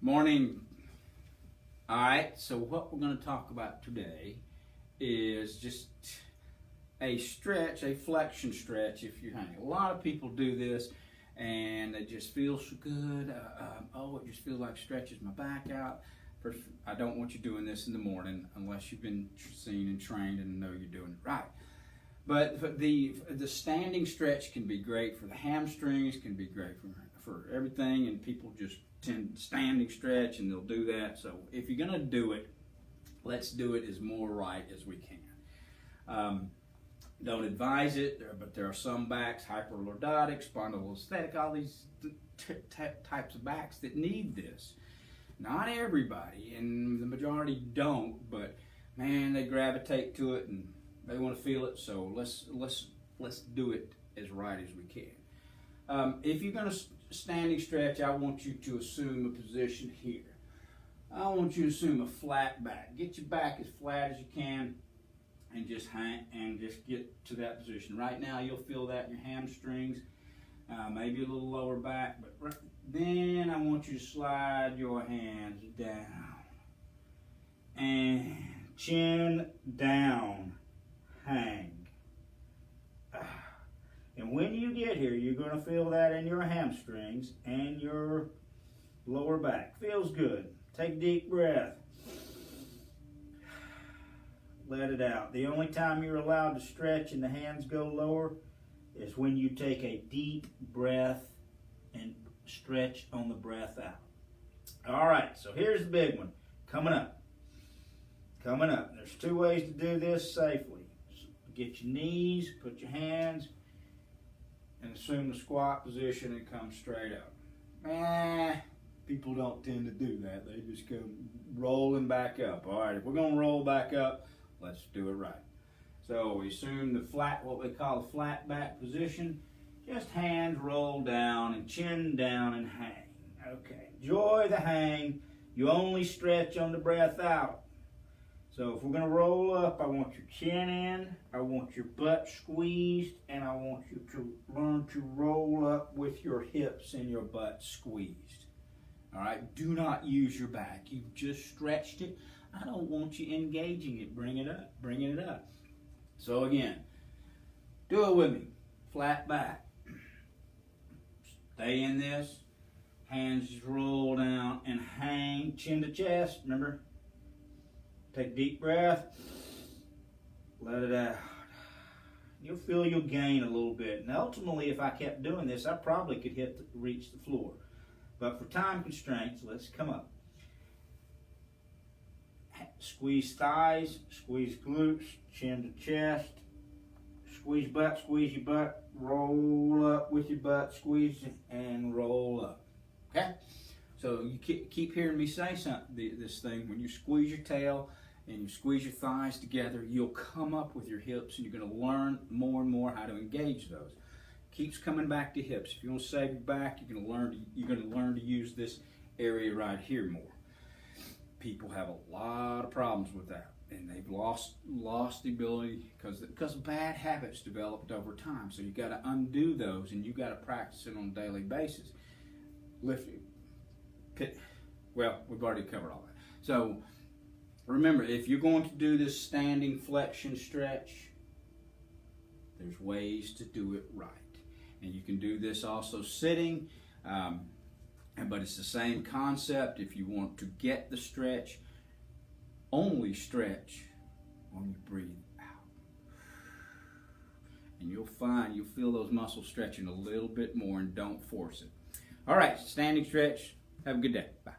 Morning. All right, so what we're going to talk about today is just a stretch, a flexion stretch if you're hanging. A lot of people do this and they just feel so good. It just feels like stretches my back out. First, I don't want you doing this in the morning unless you've been seen and trained and know you're doing it right. But the standing stretch can be great for the hamstrings, can be great for everything, and people just tend to standing stretch and they'll do that. So if you're gonna do it, let's do it as more right as we can. Don't advise it, but there are some backs, hyperlordotic, spondylolisthetic, all these types of backs that need this. Not everybody, and the majority don't, but man, they gravitate to it and they want to feel it. So let's do it as right as we can. If you're going to standing stretch, I want you to assume a position here. I want you to assume a flat back. Get your back as flat as you can and just hang and just get to that position. Right now you'll feel that in your hamstrings, maybe a little lower back, but then I want you to slide your hands down and chin down, hang. And when you get here, you're going to feel that in your hamstrings and your lower back. Feels good. Take a deep breath. Let it out. The only time you're allowed to stretch and the hands go lower is when you take a deep breath and stretch on the breath out. All right, so here's the big one. Coming up. There's two ways to do this safely. Get your knees, put your hands, and assume the squat position and come straight up. People don't tend to do that. They just go rolling back up. All right, if we're gonna roll back up, let's do it right. So we assume the flat, what we call the flat back position. Just hands roll down and chin down and hang. Okay, enjoy the hang. You only stretch on the breath out. So if we're gonna roll up, I want your chin in, I want your butt squeezed, and I want you to learn to roll up with your hips and your butt squeezed. All right, do not use your back. You've just stretched it. I don't want you engaging it. Bringing it up. So again, do it with me. Flat back. Stay in this. Hands just roll down and hang, chin to chest. Remember? Take a deep breath. Let it out. You'll feel you'll gain a little bit. And ultimately, if I kept doing this, I probably could reach the floor. But for time constraints, let's come up. Squeeze thighs, squeeze glutes, chin to chest. Squeeze your butt, roll up with your butt, squeeze and roll up. Okay? So you keep hearing me say this thing. When you squeeze your tail and you squeeze your thighs together, you'll come up with your hips and you're going to learn more and more how to engage those. Keeps coming back to hips. If you want to save your back, you're going to learn to use this area right here more. People have a lot of problems with that, and they've lost the ability because bad habits developed over time. So you got to undo those, and you got to practice it on a daily basis. Well, we've already covered all that. So remember, if you're going to do this standing flexion stretch, there's ways to do it right. And you can do this also sitting, but it's the same concept. If you want to get the stretch, only stretch when you breathe out. And you'll feel those muscles stretching a little bit more, and don't force it. All right, standing stretch. Have a good day. Bye.